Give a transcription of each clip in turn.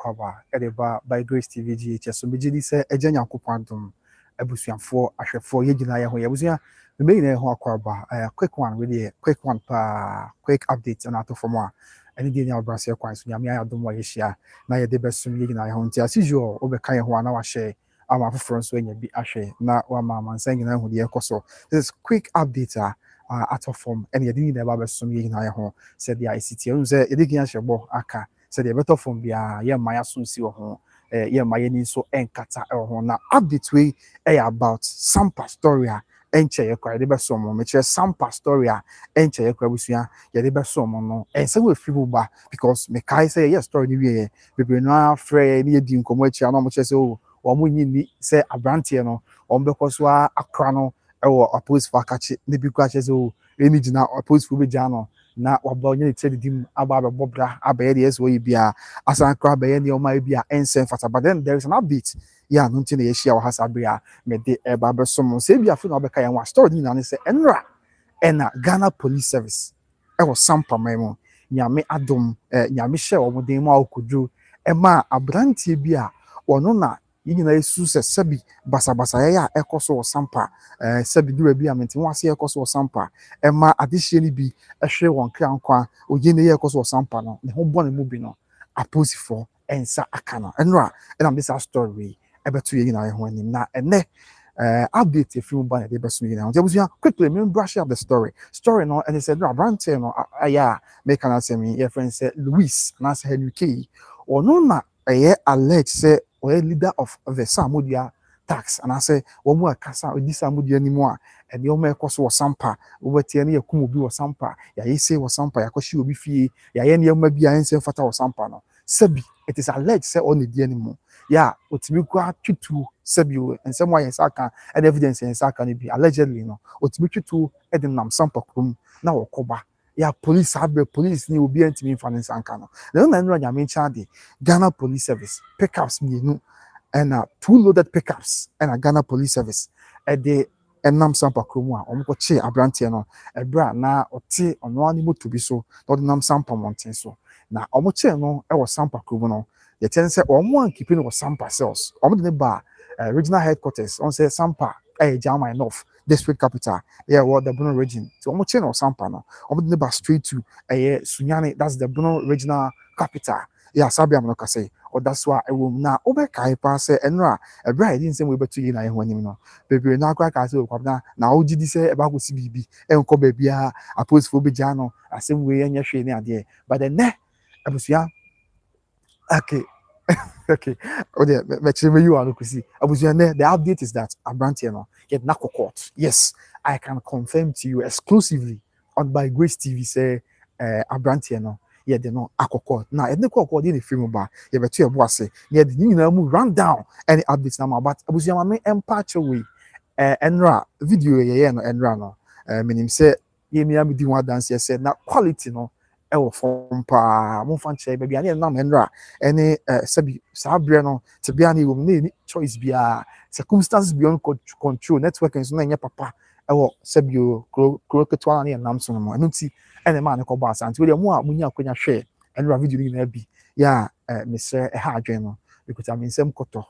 akwaba edeba by Grace TV GHS so megidi se eje nyankopon adom abusuafo ahwefo yegina ye ho yebusua me na ho akwaba quick one really quick one quick update on ato from any day na obrase kwan so nyame ayadom wa yehia na ye de besum yegina ye ho ntia as usual obeka ye ho na wa share ama afoforo so anya bi ahwe na wa mama nsangina hu de ekoso. This is quick update ato from any yedi na ba besum yegina ye ho said the ICT you say yedi kan hyebo aka said the better from bia ye maya so si wo ho ye maya ni so enkata e ho na update we about Sampa story enche ye kwa de beso mo me chere Sampa story enche ye kwa busua ye de beso mo no ense we fi ba because me kai say ye story ni wie bebre no afre ni edi nkomo achi na mo chere say o mo nyi ni say abrante no o mbekọ so akra no e wo opposite for akachi ne bi kwa chere say o eni gina opposite for be jano na waba onye ne tedi dim aba bobra abaye de eso yibia asan kra abaye ne o ma bia ensen fata but then there is an update yeah no nti na ye share wa hasabria me de eba besom se bia fo na obeka yan wa story ni na ne se enra ena Ghana Police Service e wo Sampa memo nyame adom nyame hye wo den ma okodru e ma abrantie bia wono na yinina yesu se sabi basabasa ya ekoso wo Sampa sabi dura bi amenti wo ase ekoso wo Sampa e ma adehye ni bi ehwe won kra nkwa oye ne ye ekoso wo Sampa no ne ho bone mu bi no aposifo ensa akana enra and am this story ebeto yinina ye ho anim na ene update if you ban the best me now. Quickly, me brush up the story no and they said no brante no yeah make can say me your friend said Louis and I said Henry K or no na alleged say or leader of the Sammordua tax and I say one more kasa with this Sammordua anymore and the ome koso was Sampa over tie na yakum obi was Sampa ya say was Sampa yakoshi obi fie ya ye na bia ense fata was Sampa no sabi it is alleged say on the anymore yeah otimi kwa twitu sabi and some why saka and evidence in saka ni bi allegedly no otimi twitu edinam Sampa krum na wokoba yeah police police ni obi antimi finance anka no na nra nyame ncha de Ghana Police Service pickups mienu and 2 loaded pickups and a Ghana Police Service de enam Sampa krum a omko che abrante no ebra na ote ono ani moto bi so no de nam Sampa mountain so na omo che no e wo Sampa krum no ye ten say omo an keeping was Sampa cells omo de ba regional headquarters on say Sampa Jama North district capital yeah what the Bono region so omo che no Sampa no omo de ba straight to Sunyani that's the Bono regional capital yeah sabi am no ka say or that's why I will na obeka pa say enra ebra didn't say we beto yi na ye ho anim no bebre na akwa ka say okwabna na ogidi say eba go si bibi enko ba bia apose fo be jano asem we enya hwe ni ade but the ne abusia okay okay oh there me you are kusi abusia ne the update is that abrante no get na court yes I can confirm to you exclusively on by Grace TV say abrante no yeah they no akoko na e ne kokko dey film ba ye beto e bo ase ye de nyina mu run down any updates na ma but abusia ma me empache we enra video ye no enra no menim say ye mi am di one dance say na quality no e wo form pa mo fan che bia na enra any sabi sabre no te bia na wo ni choice bia circumstances beyond control network nso na nya papa e wo sabi o kro ketwa na nam so no nti ene ma ne ko ba asante we mo a munya akwanya hwe enra video ni na bi ya Mr. Ha adwen no because I mean sem koto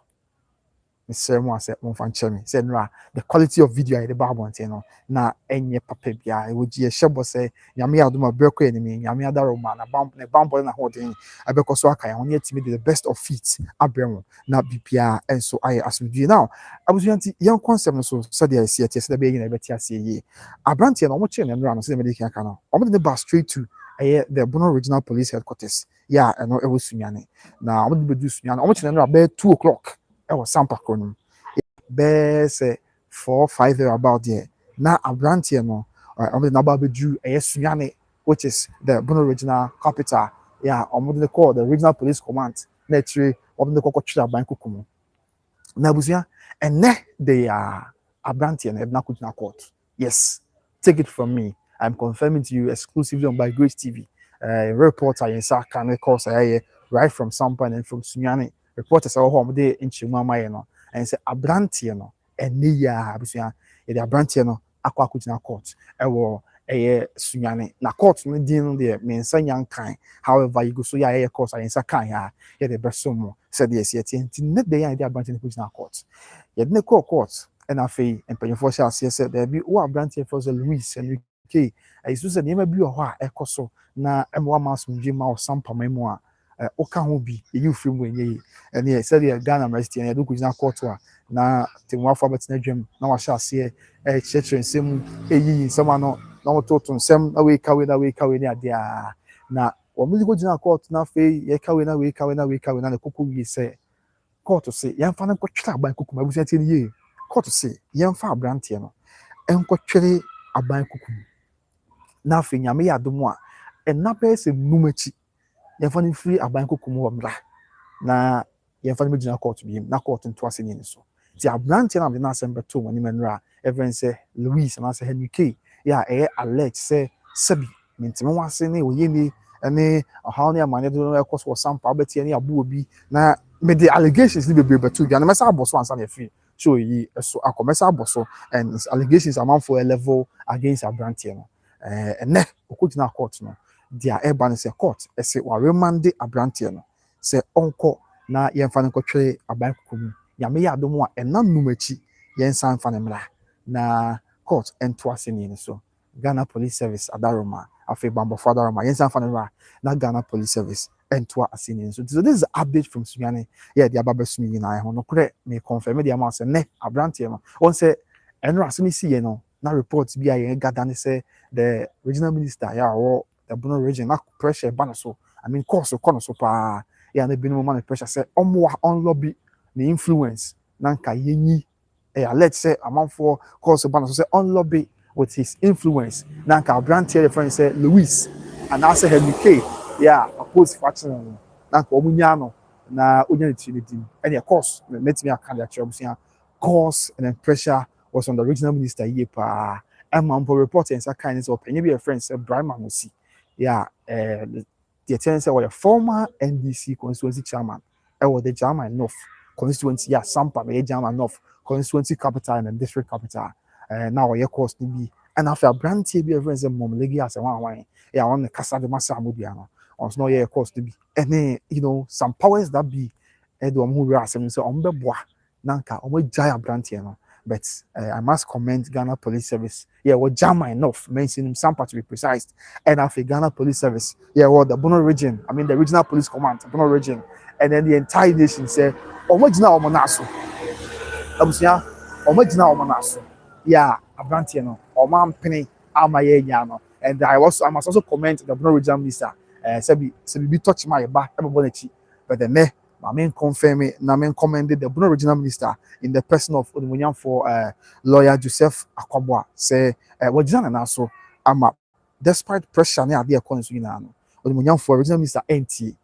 Mr. Mo ase mo fan chemi say enra the quality of video I the Bible no na enye papa bia e wogi e hyebo say nyame adoma breko enemy nyame adaro ma na bambo na hoden abeko so aka ya onye timi the best of feet abremo na bibia enso aye asumdue now abusuanti yan concept no so say dey see say be yin na beti ase yi abrante na omo che na enra no say me dey kan no omo dey ba straight to the Bono Regional Police Headquarters yeah no e wo sunyane na omo dey bedu sunyane omo che na enra be 2 o'clock e wo Sampa kronum be say 4-5 there about there na abrante no omo dey na ba bedu sunyane which is the Bono Regional Capital yeah omo dey call the Regional Police Command na tire omo dey call tire ban kokumu na busia ene they are abrante na ebna kujina court yes take it from me I'm confirming to you exclusively on by Grace TV reporter in Saka no call say right from Sampa and from Sunyane reporters are home dey in Chimama no and say abrante no ene ya busia e dey abrante no akwa kujina court e wo sunyane na court no din no de me nsa nyankan however you go so ya court ayensa kan ya ye de beso mo said yes yet nti ne de ya de abranteɛ no kɔgyina court ye de ne court ɛna afei mpanyinfoɔ hyɛ aseɛ sɛ dabi wo abranteɛ fo sɛ Louis Enrique ayiso sɛ nneɛma bi wɔ hɔ a ɛkɔ so na ɛmoa ma asomdwe ma wɔ Sampa mu a woka ho bi yɛyi firi mu enye yi ɛne sɛdeɛ Ghana University yɛ de kɔgyina court a na temuafo abɛtena dwam na wahyɛ aseɛ kyerɛkyerɛ nsɛm ɛyiyi nsɛm ano na wɔtoto nsɛm na weikawe ne adeɛ a na wɔn de kɔgyina court na afei yɛkawe na weikawe na ne koko wie sɛ court sɛ yɛmfa no nkɔtwerɛ aban kukum abusua tie ne yie court sɛ yɛmfa abranteɛ no nkɔtwerɛ aban kukum na afei nyame yɛ adom a ɛna bɛyɛ sɛ nnum akyi yɛmfa no firi aban kukum wɔ mmra na yɛmfa no bɛgyina court bi na court nto ase ne so ti abranteɛ na de na asɛm bɛto wɔn anim nnura ɛfɛn sɛ Louis anaasɛ Henry ya alert sɛ sɛbi mentimi wase ne oyɛ ni ɛne ɔhaw ne amane do no ɛkɔ so wɔ Sampa abɛtie ne abo obi na me the allegations ne bebree bɛto dwa na mɛsa abɔ so ansa na ɛfiri so yi ɛso akɔ mɛsa abɔ so and allegations amanfo a level against abranteɛ no ɛnɛ ɔkɔgyina court no dia ɛba no sɛ court ɛsɛ wa remanded abranteɛ no sɛ ɔnkɔ na yɛmfa no nkɔtwere aban kukum nyame yɛ adom a ɛnam num akyi yɛnsa mfa no mmra na court ɛnto ase ne so Ghana Police Service adaroma afei bambɔfo adaroma yɛnsa mfa no mmra na Ghana Police Service ɛnto ase ne so this is the update from Sunyane yɛ de aba bɛsum nyinaa ho no korɛ me confirm de ama sɛ ne abranteɛ no wɔn sɛ ɛno asɛm si yɛ no na report bi a yɛn gada ne sɛ the regional minister yɛ awɔ the Bono region na pressure ba no so I mean course kɔ no so paa yɛ na binom ma no pressure sɛ ɔmo on lobby ne influence na nka yɛnyi alert say amanfoɔ course ba no so sɛ on lobby with his influence na nka abranteɛ friend sɛ Louis and also Henry yeah oppose faction no na nka ɔmo nya no na onya ne tiri ne dim ɛne course metimi aka de akyerɛ busua course and then pressure was on the regional minister yie paa ɛma report and say kind sɛ ɔpanyin bi a friend sɛ Brahma no si yeah the attendance was a former NDC constituency chairman ɛwɔ the German North constituency yeah Sampa the German North constituency capital and the district capital now ɔyɛ course no bi and after abranteɛ bi a friend sɛ mom legi as one yeah on the kasa de Sammordua no ɔnso na ɔyɛ course no bi ɛne you know some powers that be ɛde ɔmo ho wura asɛm sɛ ɔmo bɛboa na nka ɔmo gyae abranteɛ no but I must commend Ghana Police Service. Yeah, what Jama enough mentioning Sampa to be precise. And after Ghana Police Service, yeah, well the Bono region, I mean the regional police command, Bono region, and then the entire nation said, Omajina Omonaso. Abusia, Omajina Omonaso. Yeah, Abrantiano, Oman Penny, Amaye Yano. And I must also comment the Bono regional minister, Sebi touch my back, everybody, but the ne. I mean, confirm it. I mean, commended the Bono regional minister in the person of Odumunyan for lawyer Joseph Akwabwa. Say, what Jana Naso, despite pressure near the economy, Odumunyan for regional minister NT.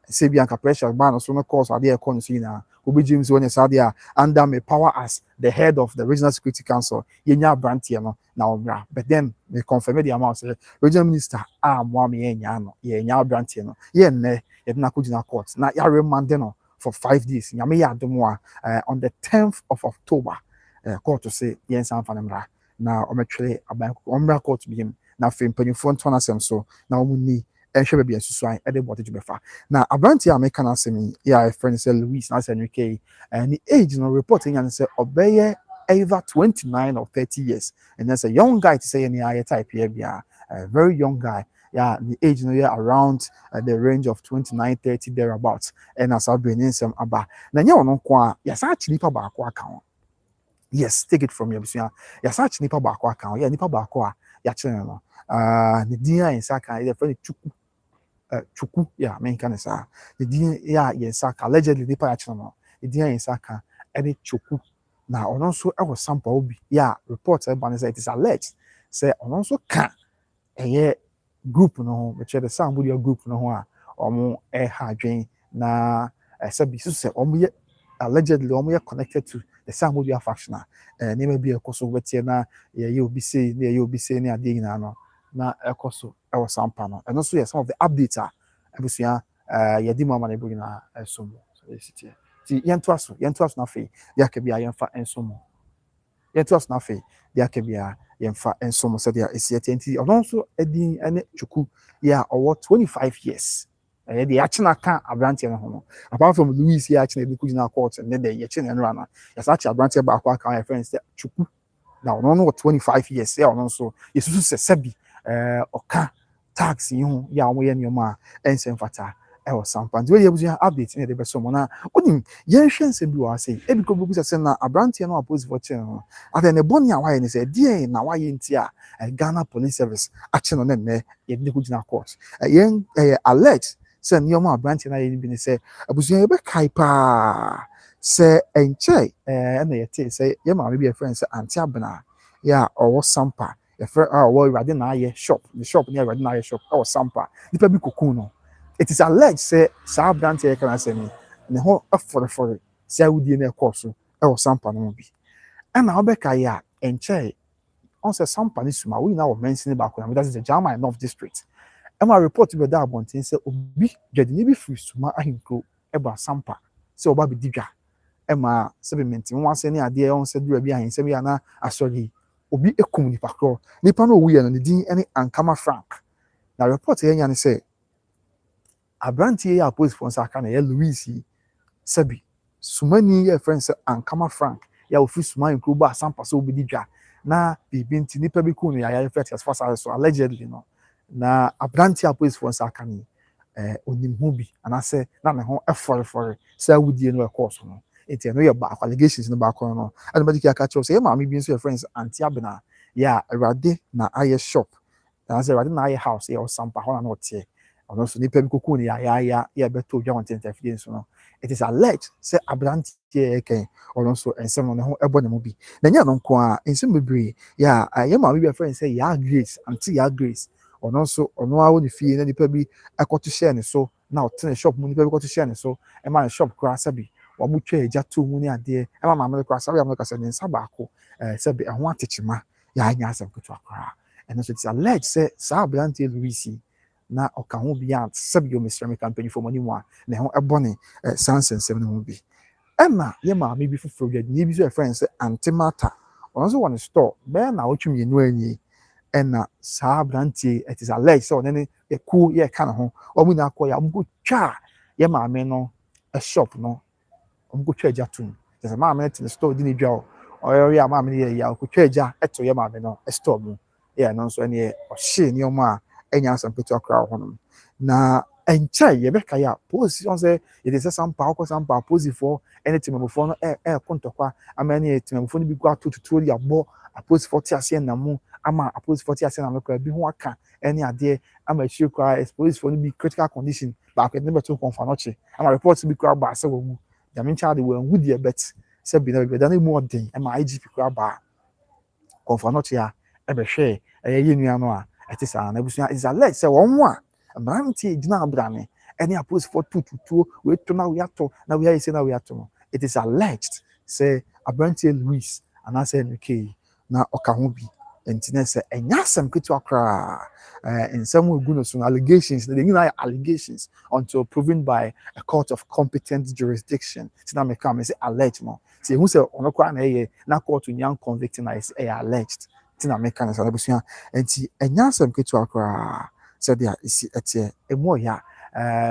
Say, Bianca pressure, ban or so no cause are the economy. Obi James when Sadia under me power as the head of the Regional Security Council. Yenya Brantiano now, but then they confirm the amount. Say, regional minister, Mwami Yanyano, Yenya Brantiano, Yene. Nakujina court na ya remanded for 5 days nyame ya adomwa on the 10th of October court to say yes amfanemra na ometwere aban omra court bi him na fe mpanyimfo ntona asem so na omuni ehwe bia susuan e de bote jubefa na abranti ameka na asem ya friend say Louis na say UK and the age no reporting and say obeye either 29 or 30 years and there's a young guy to say any type here a very young guy. Yeah, the age no yeah around the range of 29, 30 thereabouts. And as I've been in some aba. Now you know kwa yes actually nipa baako account. Yes, take it from your business. Yes, actually nipa baako account. Yeah, nipa baako ya channel no. The dia in saka is friend chuku. Yeah, main kind of sa. The dia yeah in saka allegedly nipa ya channel no. The dia in saka any chuku. Now on also I was Sampa obi. Yeah, reports everybody say it is alleged. Say on also can yeah group no which the Sammordua group no ho a omo hadwen na sabi so say omo allegedly omo connected to the Sammordua faction name bi ekoso wetie na ye obi say na ye obi say na ade nyina no na ekoso e wo Sampa no and also some of the updates abusua ye di mama na ebu na esomo so this ti yento aso na fe ya ka bia yemfa ensomo yento aso na fe ya ka bia yɛmfa nsom sɛdeɛ ɛsi ɛte nti ɔno nso ɛdin ɛne Chuku yɛ a ɔwɔ 25 years ɛyɛ deɛ yɛakye no aka aberanteɛ no ho no apart from Louis yɛ akye no ɛde kɔgyina court ne de yɛkye no ɛnora no yɛsa akye aberanteɛ baako aka yɛ friend sɛ Chuku na ɔno no wɔ 25 years yɛ ɔno nso yɛsusu sɛ sɛbi ɔka tax yi ho yɛ a wɔyɛ nneɛma a ɛnsɛ mfata ɛwɔ Sampa nti wɔyɛ abusua update ne de bɛsɔ mo na wonim yɛnhwɛ nsɛm bi wɔ ase ebi kɔ bi sɛ na aberanteɛ no aposifo kyɛn no ade ne bɔne a wayɛ ne sɛ deɛ na wayɛ nti a Ghana Police Service akye no ne nnɛ yɛde ne kɔgyina court yɛn alert sɛ nneɛma aberanteɛ no ayɛ bi ne sɛ abusua yɛbɛkae paa sɛ ɛnkyɛ ɛna yɛte sɛ yɛ maame bi yɛfrɛ no sɛ Aunty Abena yɛ a ɔwɔ Sampa yɛfrɛ a ɔwɔ Awurade na ayɛ shop ne shop ne Awurade na ayɛ shop ɛwɔ Sampa nipa bi kokun no it is alleged sɛ saa aberanteɛ yɛka n'asɛm yi ne ho ɛfɔrefɔre sɛ awudie no ɛkɔɔ so ɛwɔ Sampa no mu bi ɛna ɔbɛkae a ɛnkyɛ ɔn sɛ Sampa ne suma wo nyinaa wɔ mɛnsin baako na that is the German North District ɛma report bi da abɔnten sɛ obi dwadini bi firi suma ahenkuro ɛba Sampa sɛ ɔba bɛdi dwa ɛma sɛbi mɛntin wɔn asɛ ne adeɛ ɔn sɛ dura bi ahensɛm yi ana asɔre obi ekum nipa korɔ nipa no owu yɛ no ne din ɛne Ankama Frank na report yɛ nya ne sɛ aberanteɛ yɛ apolisifoɔ nsa aka na yɛ Louis yi sɛbi sumani yɛ friend sɛ Ankama Frank yɛ ofiri suma nkuro ba Sampa sɛ obɛdi dwa na biribi nti nipa bi kun no yɛ ayɛ fɛt as far as so allegedly no na aberanteɛ apolisifoɔ nsa aka ne onim ho bi anaasɛ na ne ho ɛfɔrefɔre sɛ awudie no ɛkɔɔ so no eti ɛno yɛ baako allegations no baako no ɛna mɛdi aka kyerɛw sɛ yɛ maame bi nso yɛ friend sɛ Aunty Abena yɛ a Awurade na ayɛ shop na sɛ Awurade na ayɛ house yɛ wɔ Sampa hɔ na ɔteɛ ɔno nso nipa bi kokun ne yɛ bɛtɔ dwa wɔn tentafidie nso no it is alleged sɛ aberanteɛ yɛ kɛn ɔno nso nsɛm no ne ho ɛbɔ ne mu bi na nyɛ no nko a nsɛm bebree yɛ a yɛ maame bi yɛ friend sɛ yɛ Grace Aunty yɛ Grace ɔno nso ɔno awo ne fie na nipa bi ɛkɔto hyɛ ne so na ɔtena shop mu nipa bi kɔto hyɛ ne so ɛma ne shop koraa sɛbi wɔn twa agya to mu ne adeɛ ɛma maame no koraa sɛbi maame no kasa ne nsa baako sɛbi ɛho atekyema yɛ anya asɛm ketewa koraa ɛno nso it is alleged sɛ saa aberanteɛ Louis na ɔka ho bi a sɛbi yɛ Mr. Campaign for money mu a ne ho ɛbɔ ne saa nsɛnsɛm no ho bi ɛna yɛ maame bi foforɔ bi ne bi so yɛ friend sɛ Aunty Martha ɔno nso wɔ ne store bɛyɛ na ɔtwe mmienu ani ɛna saa aberanteɛ it is alleged sɛ ɔne ne ɛkuo yɛka ne ho ɔmo nyinaa kɔ yɛ ɔmo kɔ twa yɛ maame no shop no ɔmo kɔ twa agya tom sɛ maame no te ne store di ne dwa ɔyɛ a maame no yɛ yɛ ɔkɔ twa agya ɛto yɛ maame no store mu yɛ no nso ɛne ɔhyɛ nneɛma a ɛnya asɛm ketewa koraa wɔ hɔnom na ɛnkyɛn yɛbɛka yɛ a position sɛ yɛde sɛ Sampa akɔ Sampa aposifoɔ ɛne temamufoɔ no ɛɛko ntɔkwa ama ɛne temamufoɔ no bi kɔ ato tutuo de abɔ aposifoɔ te aseɛ nam mu ama aposifoɔ te aseɛ nam no koraa bi ho aka ɛne adeɛ ama akyire koraa aposifoɔ no bi critical condition baako ɛde bɛto kɔnfa n'ɔkye ama report bi koraa baa sɛ wɔn mu dame nkyɛn de wɔn wu deɛ bɛt sɛ bi na bɛda no mu ɔden ɛma IGP koraa baa kɔnfa n'ɔkye a ɛbɛhwɛ ɛyɛ yɛ nua no a ɛte saa na abusua is alleged sɛ wɔn mu a mmeranteɛ gyina abrane ɛne aposifoɔ tututuo wɔato na wɔato na wɔayɛ sɛ na wɔato no it is alleged sɛ aberanteɛ Louis anaasɛ NK na ɔka ho bi nti na sɛ ɛnya asɛm ketewa koraa nsɛm a egu no so no allegations na nyinaa yɛ allegations until proven by a court of competent jurisdiction ti na meka me sɛ alleged no sɛ ehu sɛ ɔno koraa na ɛyɛ na court nya convicting na ɛyɛ alleged ti na meka ne sɛ abusua nti ɛnya asɛm ketewa koraa sɛdeɛ esi ɛteɛ emu ɔyɛ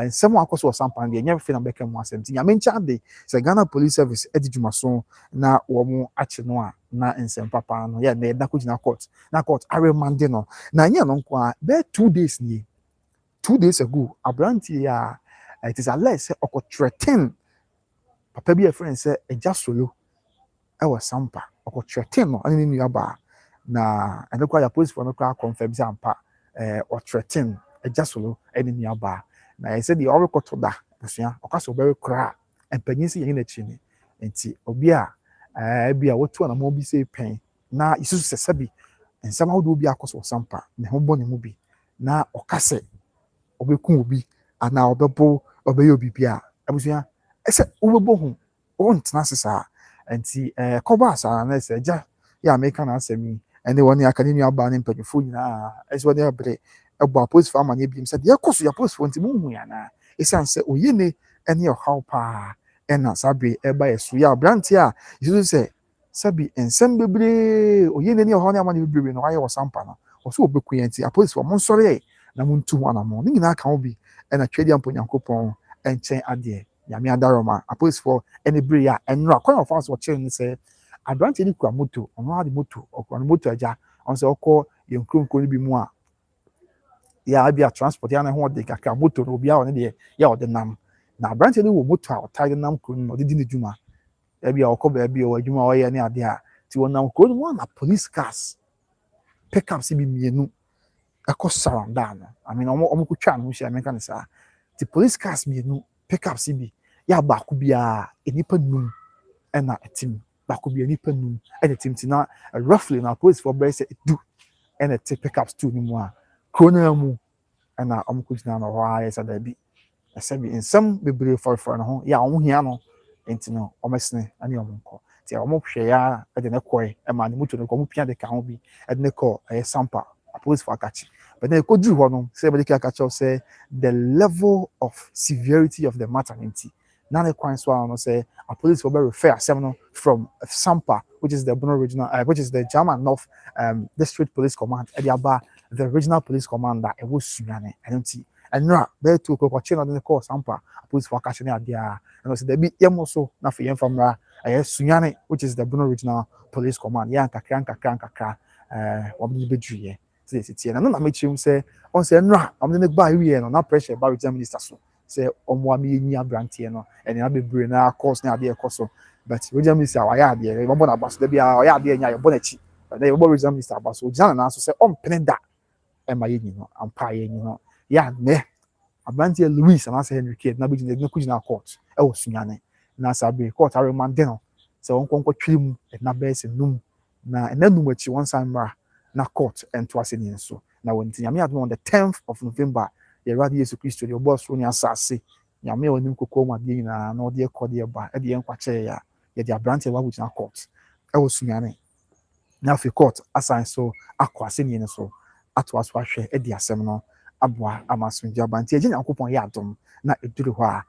nsɛm a akɔ so wɔ Sampa deɛ nyɛ fɛ na bɛka mu asɛm ti nyame nkyɛn de sɛ Ghana Police Service ɛdi dwuma so na wɔn akye no a na nsɛm papa no yɛ na ɛda kɔ gyina court na court Remanded no na nyɛ no nko a bɛyɛ 2 days nie 2 days ago aberanteɛ a it is alleged sɛ ɔkɔ threaten papa bi a friend sɛ ɛgya solo ɛwɔ Sampa ɔkɔ threaten no ɛne ne nua baa na ɛno koraa yɛ police for no koraa confirm sɛ ampa ɔthreaten ɛgya solo ɛne nua baa na yɛ sɛ deɛ ɔrekɔto da busua ɔkasa ɔbɛwe koraa mpanyin sɛ yɛn n'akyi ne nti obi a bi a wɔtu anamɔ bi sɛ pɛn na isusu sɛ sɛbi nsɛm ahodoɔ bi akɔ so wɔ Sampa ne ho bɔ ne mu bi na ɔkasa ɔbɛku obi anaa ɔbɛyɛ obi bi a abusua ɛsɛ wobɛbɔ ho ɔntena ase saa nti kɔba asa na sɛ gya yɛ America na asɛm yi ɛne wɔn aka ne nua baa ne mpanyinfoɔ nyinaa ɛsɛ wɔde abere ɛbɔ apolisifoɔ amanyɛ bi sɛ deɛ ɛkɔ so yɛ apolisifoɔ nti mu hu yana ɛsiane sɛ oyɛ ne ɛne ɔhaw paa ɛna saa bere ɛba yɛ so yɛ aberante a yɛsusu sɛ sabi ensem bebre oye nani ho na amane bebre no aye wo Sampa no wo so obeku yanti apolice wo monsore na muntu wana mo ni nyina ka obi na twedi ampo Nyankopɔn enchen ade nyame adaroma apolice for any bre ya enra kwan of us wo che ni say abrante ni kwa moto ono ade moto okwa moto aja on say okọ yenkronko ni bi mu a ya abia transport ya na ho de kakra moto no bia one de ya ode nam na abrante ni wo moto a otai nam kro no de di ne dwuma ebi a okọ ba bi o adwuma o ye ne ade a ti wonam kro no na police cars pick up si bi mienu akọ surround down I mean omo ko twa no hia menka ne sa ti police cars mienu pick up si bi ya ba ko bia enipa num na etim ba ko bia enipa num e team ti na roughly na police for bear say do and a pick up stu ni mu a kro na mu na omo ko gina no ho a sa da bi esabi ensam bebre for no ho ya omo hia no enti no omesene ani omonko ti omo hwe ya de ne koi e ma ne mutu no ko mu pia de ka ho bi e de ne ko Sampa police for akachi but then ko dru ho no say be akachi say the level of severity of the matter enti na ne kwan so no say a police for be refer asem no from Sampa which is the Bono regional which is the German North District Police Command e aba the regional police commander e wo suane enti enra be to ko che no de ko Sampa police for akachi ne ade a and so there be yemoso na fe yemfamra sunyane which is the Bono regional police command ya kakra wabni bedruye say sitie na na mechim say on say nra am ne gba wiye no na pressure ba regional minister so say omo am yenyi abrantie no ene abebre na course na ade ekoso but regional minister wa ya ade e bo na baso da bia o ya ade nya ye bo na chi na ye bo regional minister baso jana na so say on peneda e ma yenyi no ampa yenyi no ya ne abrantie Louis and say Henry Kid na be na kujina court e wo sunyane na sabe court Remanded no say won konko twim na be se num na enanum achi one samba na court and twice in so na won ti nyame adom on the 10th of November the radio Yesu Christo the boss roni asase nyame onim kokko ma de nyina na ode ekode ba e de enkwache ya ye de abrantie wa kujina court e wo sunyane na fi court assign so akwase ni so atwa so ahwe e de asem no aboa amasunja banti eje Nyankopon ya adom na eduru ho a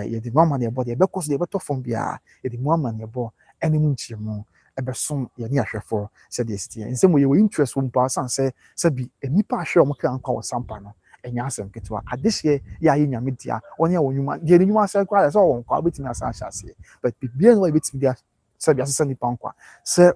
ye de mama ne bo de be koso de be to fom bia ye de mama ne bo enim nchimu ebesom ye ne ahwefo se de sitie nsem ye we interest won pa san se bi enipa ahwe o mka nkwa Sampa no enya asem ketwa adehye ya ye nyame dia onye wonwuma de ne nyuma se kwa se won kwa betimi asan hyase but bibia no betimi dia se bi asesa nipa nkwa se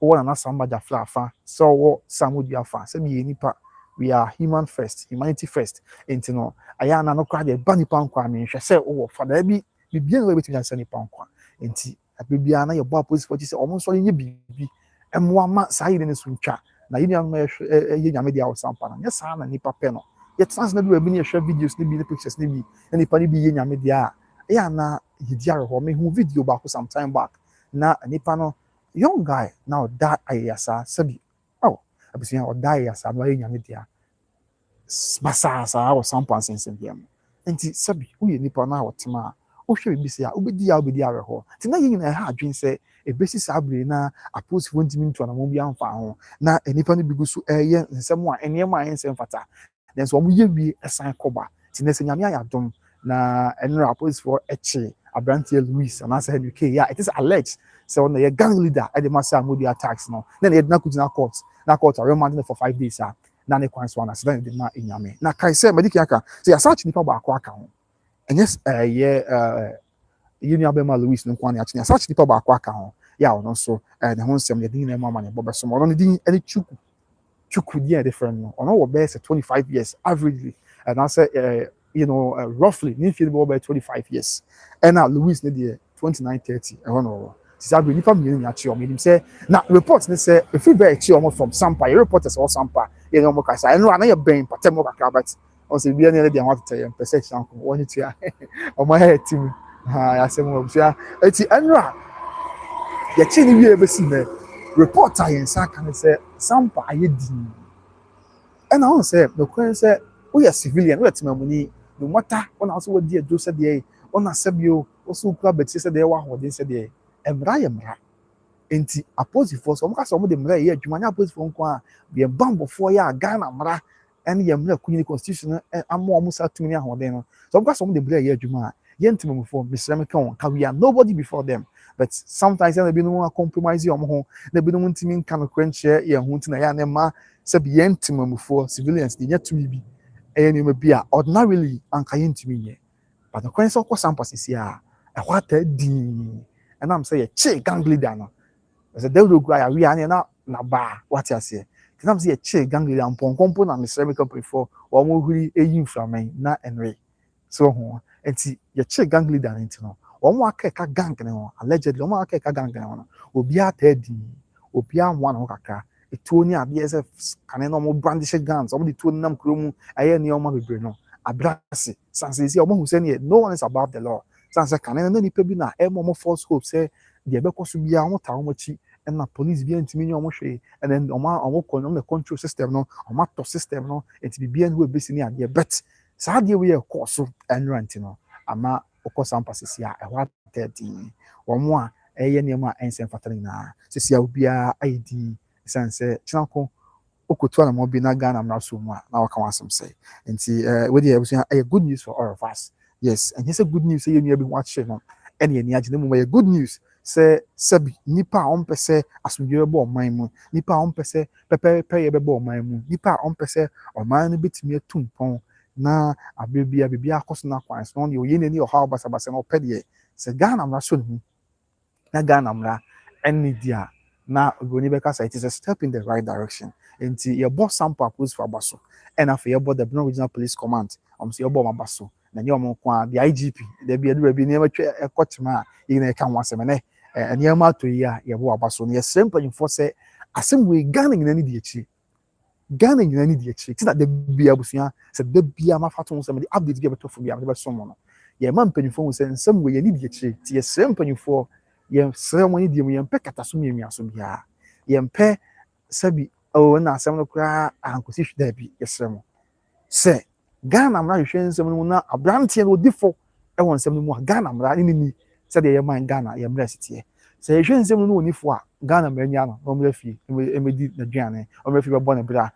wona na samba ja flafa so wo Sammordua fa se bi enipa we are human first, humanity first. Enti no aya na no kwa de ba nipa nkwa me hwe se wo fa da bi bibia no betimi asan nipa nkwa enti abibia na ye bo police for say omo so nye bibi emwa ma sayire ne suntwa na yini an ye nyame dia wo Sampa na nye sa na nipa pe no ye trans na bi bi ne hwe videos ne bi ne pictures ne bi na nipa ne bi ye nyame dia ya na ye dia ho me hu video ba ko some time back na nipa no young guy now that ayasa sabi oh abusia o die yasa no ye nyame dia basa sa wo Sampa sensen dia mo enti sabi wo ye nipa na wo tema o hwe bi se a obedi awe ho ti na yin na ha adwen se ebesi sabre na apos fo ntimi nto na mo bi amfa ho na enipa no bi gu so eye nsem a enema a ensem fata den so mo ye wi esan koba ti na se nyame ayadom na enra apos for eche abrantie Louis and answer Henry K yeah it is alleged so on the gang leader at the Sammordua attacks no then they na kujina court Remanded for 5 days na ne kwan so na se den na enyame na kai se mediki aka so ya search nipa ba akwa aka ho and yes yini abema Louis no kwan ya chine search nipa ba akwa aka ho ya ono so ne ho nsem ne din na mama ne bobe so ono ne din ene chuku dia different no ono wo be 25 years averagely and I say roughly near field about 25 years and now Louis ne dey 29-30 I don't know Sabi nipa mi ni achi o mi say na report ne say if you be achi o from Sampa your reporters or Sampa you know mo ka say no na ye ben patem mo ka but on say bia ne dey want to tell you perception ko woni tia o mo head team ya say mo bia eti anra ye chi ni wie be si me reporter yen sa kan say Sampa aye din and I want say the question say we are civilian we timamuni no matter on also we dey do say dey on asabio also kura beti say dey wa ho dey say dey emra enti apposi for so mka so mo de mra ye adwuma nya apposi for nko a be bambo for ya Ghana mra ene ye mra kunyi constitution amo mo sa tumi ahoden no so mka so mo de mra ye adwuma yentim before Mr. Mekon, we are nobody before them. But sometimes they be no compromise your home, they be no wanting kind of quench share your home to Nayanema, sub yentim before civilians, the yet to be any be ordinarily and kind to me. But the question of Sampa is here, a what a dean, and I'm saying, che gang leader. As a devil guy, we are na bar, what I say. Can I say a che gang leader and pon component and Mr. Mekon before, or more really a you from me, not and ray. So, and see, your che gang leader into no. Ọmụ aka gang no allegedly ọmụ aka gang no obi atedi obi anwa no kakra etuo ni ade ese kane no ọmụ brandish guns ọmụ de tuo nam krom aye ni ọmụ bebre no abrase sanse si ọmụ hu se ne no one is above the law sanse kane no nipa bi na ọmụ false hope say de ebekọ so bia ọmụ ta ọmụ chi na police bi ntimi ni ọmụ hwe and then ọmụ the control system no ọmụ to system no enti bia no ebesi ni ade bet saa ade we e course enrant no ama oko Sampa sisia e what 13 omo a eye niam ensen fatali na sisia obia ID sense chinako okotu na mo bi na Ghana mra so mu a na waka wasem say nti we dey ebusia good news for all of us. Yes, and here's a good news say you be watch no ene ni agye mu good news say sabi nipa on pese asumdwe be oman mu nipa on pese pepe ye be oman mu nipa on pese oman no betimi atumpon na abibia akoso na kwan so no ye nani o ha basabasa no pede se Ghana mra so no na Ghana mra any dia na ogoni beka say it is a step in the right direction enti your boss Sampa post for abaso and afa your boss the Benin Regional Police Command say your boss abaso na nye omon kwa the IGP the be adu bi na matwa ekotima ye na ka wasem ne eniema to yi a your boss abaso na ye simple info say asem we Ghana nyina di echi Ghana nyina ni di echi ti na de bia busua se de bia mafato so me the update bi beto fo bia be so mo no ye man panifo wo se nsem we ye ni di echi ti ye sem panifo ye sere mo ni di mu ye mpe kata so miamia so bia ye mpe sabi o na asem no kra ankosi hweda bi ye sere mo se Ghana mra hwehwe nsem no na abrantie no difo e won nsem no mu Ghana mra ni se de ye man Ghana ye mra sitie se hwehwe nsem no onifo a Ghana mra nya no o mra fi emedi na duane o mra fi be bo na bra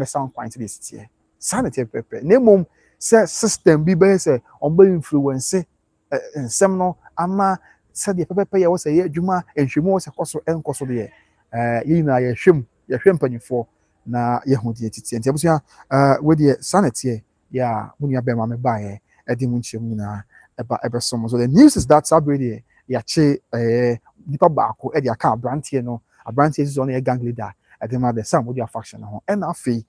sound point to this here. Sanity pepe. Nemom say system bi be say on influence nsem no ama say the pepe ya wo say adwuma enhwemu wo say koso enkoso de yi na ye hwem panifo na ye ho de titi enti abusia we de sanity ya munia be ma me ba ye edi mu nchemu na eba so the news is that Saturday ya che nipa baako e de aka abrantie no abrantie is on a gang leader adema the Sammordua faction ho and afi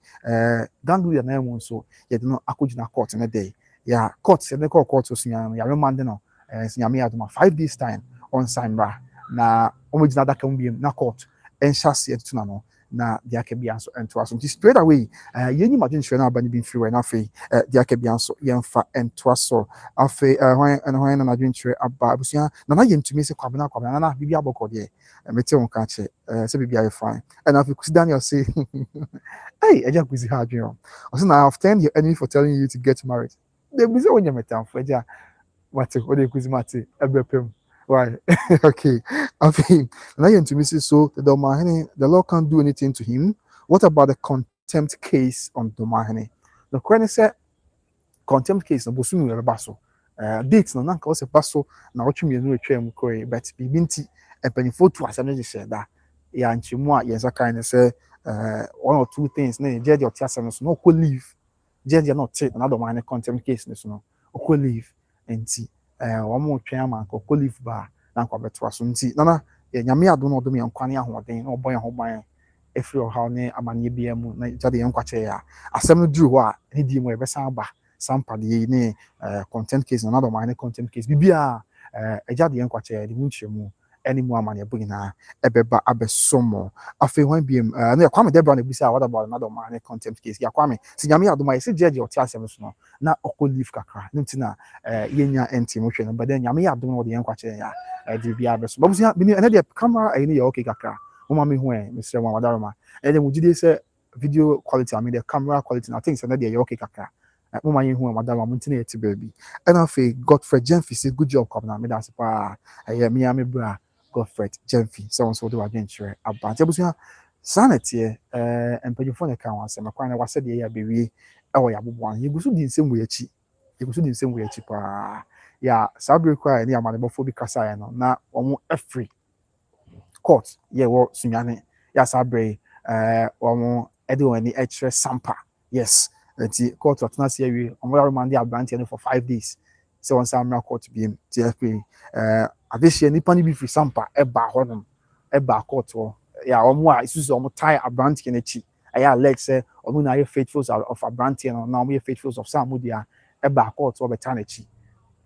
gang leader na emu so ye de no akogina court na day ya court se ne court so sunya ya Remanded no sinyame adoma 5 days time on Sampa na omogina daka mbiem na court en chassis etuna no na dia ke bia so ento aso straight away ye ni imagine shwe na abani bin free na afi dia ke bia so ye mfa ento aso afi hwan na adwin chwe aba abusia na ye ntumi se kwabena na bibia bokọ de mete won ka che se bibia ye fine and afi kusi Daniel say hey eja kusi ha adwin o say na I've turned your enemy for telling you to get married they be say onya metamfo eja what de kusi mate ebepem. Right. Okay. I think so the law can't do anything to him. What about the contempt case on Domahene? The question said contempt case no bosumi baso. Dates no nanka was a baso na ochumi no etwem koi but bibinti empanifo to asem no say that ya nchimu a yensa kan say one or two things na judge of asem so no ko leave. Judge not take another Domahene contempt case no ko leave enti wamo twema ko leave ba na kwa beto aso nti nana nyame ado no odom yankwane ahoden na obon yahoban efiri ohaw ne amanye bia mu na jade yankwache ya asem no duru ho a ne di mu ebesan ba Sampa de ne content case na do mine content case bibia jade yankwache de munchemu eni mu amanye bugina ebeba abesomo afi hwan biem na yakwame debra na bisa what about na do mine content case yakwame si nyame ado ma se judge oti asem so no na oko leave kakra ntina yenya enti mo hwe no but then nyame ado no de yankwache ya di bia beso babusia bi ene de camera ayi ya okay kakra mama me hu Mr. Madaroma ene mu jide se video quality I mean the camera quality I think say ene de ya okay kakra mama yin hu Madaroma mu ntina yeti baby and afi Godfred Jemfi say good job come na me da pa me ya me bra Godfred Jemfi so do adventure about babusia sanity empanyufo ne kan wanse makwan na wase de ya bewie ewo ya bobo an yegusu di nsem wo yachi pa ya sabre kwa ni amanebofo bi kasa no na omo free court ye wo sunyane ya sabre omo ede woni extra Sampa yes enti court atena se awie omo remand abrantie no for 5 days so on samra court bi TFP adehye nipa ni bi free Sampa ba honom ba court ho ya omo a isusu omo tie abrantie na chi aya leg say omo na ye faithfuls of abrantie no na omo ye faithfuls of Sammordua ba court ho beta na chi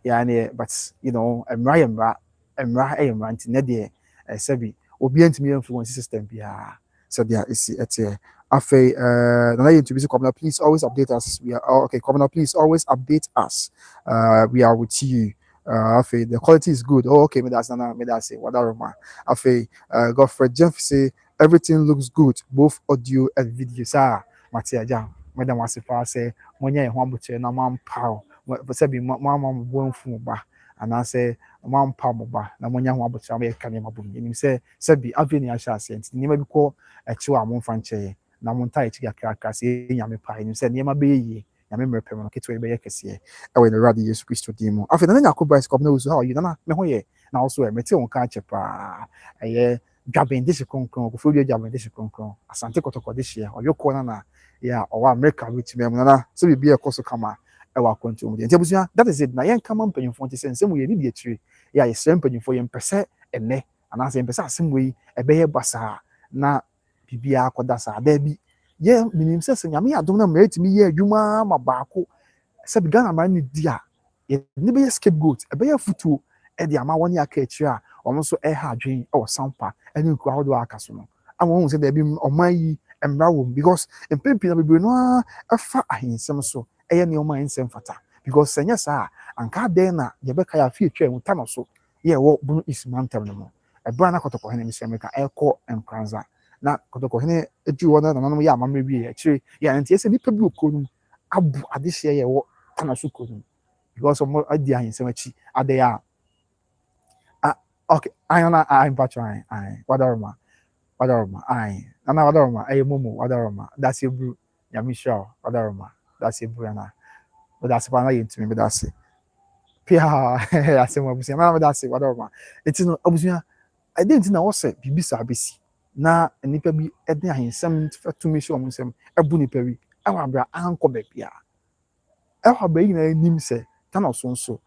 yani but you know emra nti na de sebi obi antimi influence system bia so there is it afei na you to be commoner please always update us we are okay commoner please always update us we are with you afei the quality is good oh okay me that's say whatever man afei Godfred Jeff say everything looks good both audio and video sir Matia Jam madam wasifa say monya e ho aboche na mampa sebi mama mbo ba anase mampa mo ba na monya ho abocha ma yeka ne mabom nim se sebi aveni ahya ase nti nima bi ko echi wa momfa nche na monta echi kakra se nyame pa nim se nima be yi nyame mrepem no ketwe be yekese e we no radi Yesu Kristo dimo afi na nya ko bryce kom na uzu how you na me ho ye na also e meti won ka chepa eye dwabende se konkron ko fo bi dwabende se konkron asante kotoko de hye oyoko na ya owa America which me na so bi e koso kama ewa kwantu mu nti abusua that is it na yen kama mpanyimfo nti sense mu ye ni de atire ya ye sere mpanyimfo ye mpese ene anase mpese asem wei ebeye basa na bibia akoda sa da bi ye minim sese nyame adom na mmetimi ye adwuma ma baako se bi Ghana man ni dia ye ni be scapegoat ebeye futuo e de ama woni aka atire a omo so ha adwen e wo Sampa eni nku ahodo aka so no ama won se da bi oman yi emra wo because empempi na bebre no afa ahensem so eye ne oman nsem fata because senya sa anka den na ye be ka ya fi atwa mu ta no so ye wo bunu ismantam no mo ebra na kotoko hene mi semeka eko enkranza na kotoko hene eji wona na nanom ya amamre bi e kire ya nti ese nipa bi okonu abu adehye ye wo ta no so konu because omo adi ahensem achi ade ya okay ayona I'm patron wadaroma ai nana wadaroma ay momo wadaroma that's ebru yamisha wadaroma that's ebru na that's pa na yentimi me that's pia asem abusia na that's wadaroma etino abusia I didn't know say bibisa abesi na nipa bi ede ahensem fatumi so omsem ebu nipa bi ewa bra anko be bia ewa ba yi na nim se tanoso nso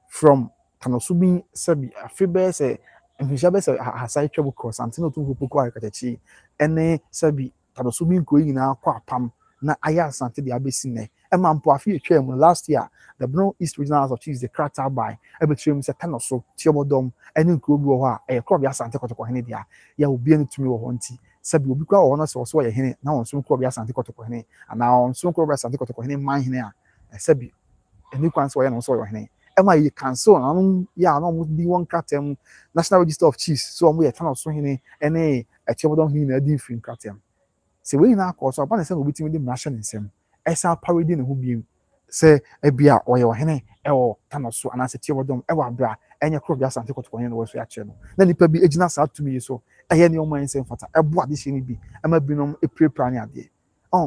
from tanoso bi sabi afebe se nhwehya be se hasai twebo cross antino to hopoko akachi ene sabi tanoso bi nko yi na akwa apam na aya asante de abesi ne ema mpo afi etwem last year the Brno East Regional House of Chiefs the crater by ebetwem se tanoso tiomodom ene nko bi wo ha e kro bi asante kotoko hene dia ya obi ene tumi wo ho nti sabi obi kwa wo no se wo ye hene na won so kro bi asante kotoko hene ana won so kro bi asante kotoko hene man hene a sabi eni kwan so wo ye no so wo hene ema yi cancel na ya na mo di won kratem National Register of Chiefs so mo ye tanoso hene ene tiomodom hene na di free kratem se we na akọ so apa na se obi timi di mrahye nsem esa parody ne ho biem se ebia oye ohene ewo tanoso anase tiomodom ewo abra enye kro bia sante kotoko hene no so ya kye no na nipa bi ejina sa tumi so eye ne oman nsem fata ebo ade hye ni bi ama binom epirepira ne ade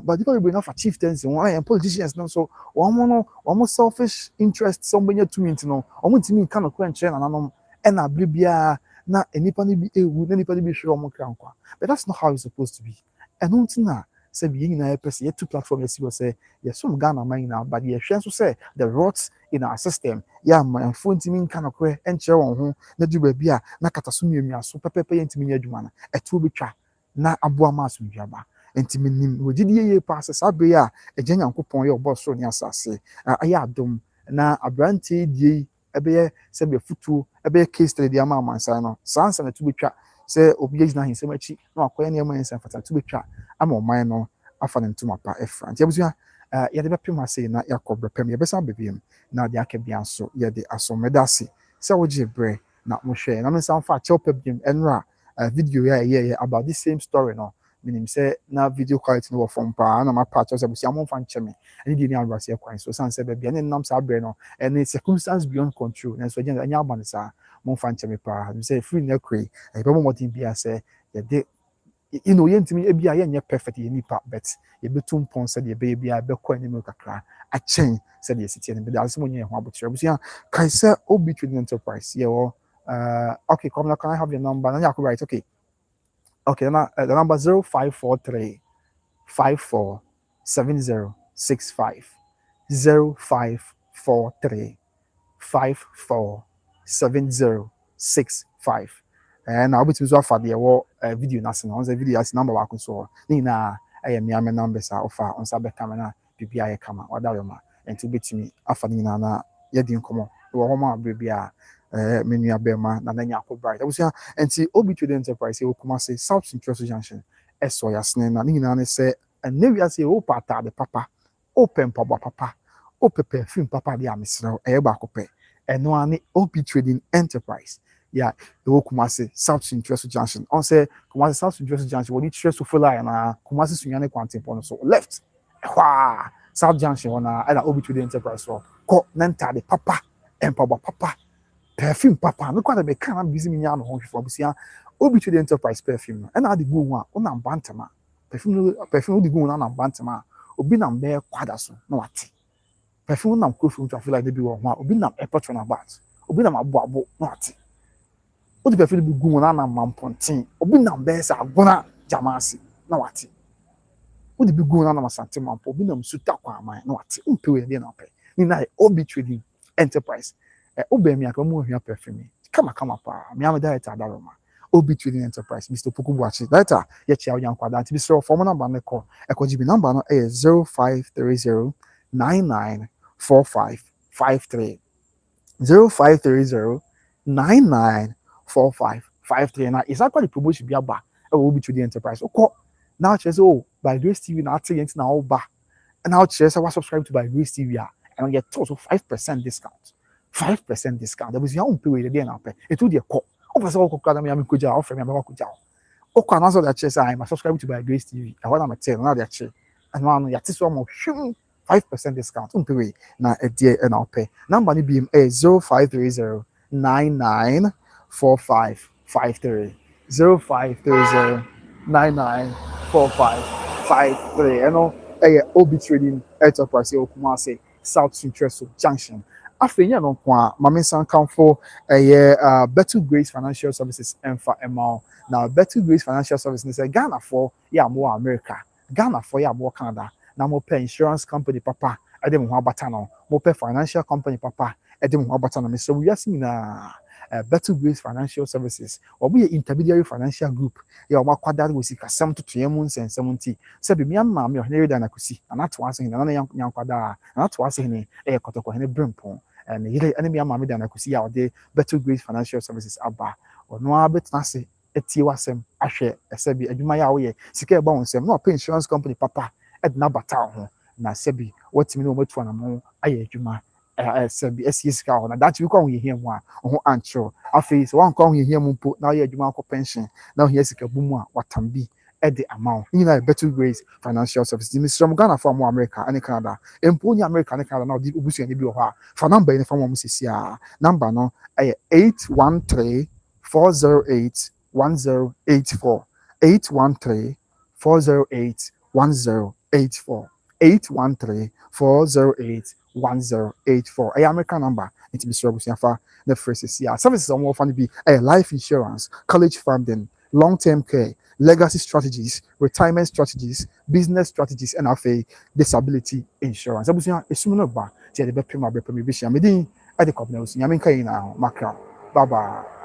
but because we not for chieftaincy one and politicians no so one selfish interest somebody to me no omo timi kan no kwenche na nanom e na bibia na enipa ni bi ewu na nipa ni bi hwe omo kra nkwa but that's not how it's supposed to be and until na say be na person yet two platform yes you say yes some Ghana man now but ye hwe so say the rots in our system yeah my phone timi kan no kwe enche won ho na du ba bia na kataso miamia so pepepe yentimi nya adwuma na etu betwa na aboa ma so dwaba enti menim wogidie ye pass sabe a eje nyankopon ye obo so ne asase aya adom na abrante die ebe se be futu ebe case study ama amansa no sansa na tu betwa se obi ejina hinsem achi na akoye ne amansa fata tu betwa ama oman no afa ne ntuma pa efra nti abusua ye de bepem ase na yakob bepem ye besa bebiem na de akebia so ye de asomedase se woje bre na mo hwe na me san fa chopebiem enra video ya ye about the same story no minim say na video quality no from pa na ma patch us abusia mo fan cheme ani di ni anrase kwan so san say be ne nam sa bre no any circumstance beyond control na so anya anya sa mo fan cheme pa mi say free na kre e be mo tin bia say ye de yentimi e bia ye nye perfect ye nipa but ye betum pon say ye be bia be kwa ni kakra chain said the city and the Alsimonia Habutia. Kaisa Obi Trading Enterprise. Yeah, okay, come now, can I have your number? And you right, okay. Okay, the number 0543 547065. 0543 547065. And I'll be to offer the video national on the video as number back so Nina I am Yama numbers are offer on Sabe Camera PPI Kama or Daroma and to beat me after Nina Yadin Como or Homa Bibia Minia Bema Nanya Bright. I was here and see Obi to the enterprise he will come say South Central Junction so Yasne Nina say and never say oh pata the papa open papa open perfume papa the amisro eba kope and no any Obi Trading Enterprise. Yeah, the whole Kumasi South Central Junction. On say Kumasi South Central Junction. What you choose to follow na Kumasi Sunyane Quantum Pono so left. Wah South Junction on either Obi Trading Enterprise so ko nenta the papa and papa perfume papa. No kwada be kan busy me nyano ho for busia Obi Trading Enterprise perfume. And na the go one on bantama perfume the go one on bantama. Obi na be kwada so no wati. Perfume na mkofu to feel like they be one. Obi na e patron about. Obi na mabo no wati. What the perfume be go na mampontin obi na besa agona jamasi na wati what the be go na masante mampo obi na msuta kwa aman na wati umpewe dey na pe ni na Obi Trading Enterprise obi mi aka mu hia perfume kama pa mi am director Adaroma Obi Trading Enterprise Mr. Pukubuachi director ye chia yan kwada anti bi so form number na call ekoji number no 0530 994553 0530 994553 na is actually promotion bi aba e will be to the enterprise okay now say oh by Grace TV na attent na all ba and now say we subscribe to by Grace TV and we get also 5% discount 5% discount there was your own pay dey na pay e to the call o person ko kada me am ko ja offer me am ko ja o kwa na so that say I must subscribe to by Grace TV I want am tell na dey che and now ya ti so mo 5% discount pay na e dey na pay number ni be 0530 994553 0530 994553 and no Obi Trading Enterprise Kumasi South Central Junction afenya no kwa mame san kanfo Better Grace Financial Services emfa emao na Better Grace Financial Services say Ghana for ya mo America Ghana for ya mo Canada na mo pay insurance company papa edem ho abata no mo pay financial company papa edem ho abata no me so we are seeing na Better Grace Financial Services or be intermediary financial group ya ma kwada we sika sam to yemu nsensem se be me ma me o na kusi na to ase na na yan kwada na to ase ni kotoko ne brempon and yele ene me ma me da na kusi ya de Better Grace Financial Services aba ono abetna se etie wasem ahwe ese bi adwuma ya wo ye sika e ba wonsem no pay insurance company papa edna bata ho na se bi watimi no matu na mo aye adwuma SB SES ka na that we kwa here mu a ho ancho afi so wan kwa here mu po na ye adwuma akọ pension na here sika bu mu a watambi e the amount you know Better Grace Financial Services ni Mr. Ghana from America and Canada empo ni America and Canada na di obusu ni bi ho a fa number ni from mo sisi a number no 813 408 1084 813 408 1084 813 408 1084 American number it be sure busiafa the phrases here services on often be life insurance, college funding, long-term care, legacy strategies, retirement strategies, business strategies, and disability insurance. Abusia esumuno ba ti de be prima be primi bi sha medin e de company osunya menka yi na makra bye bye.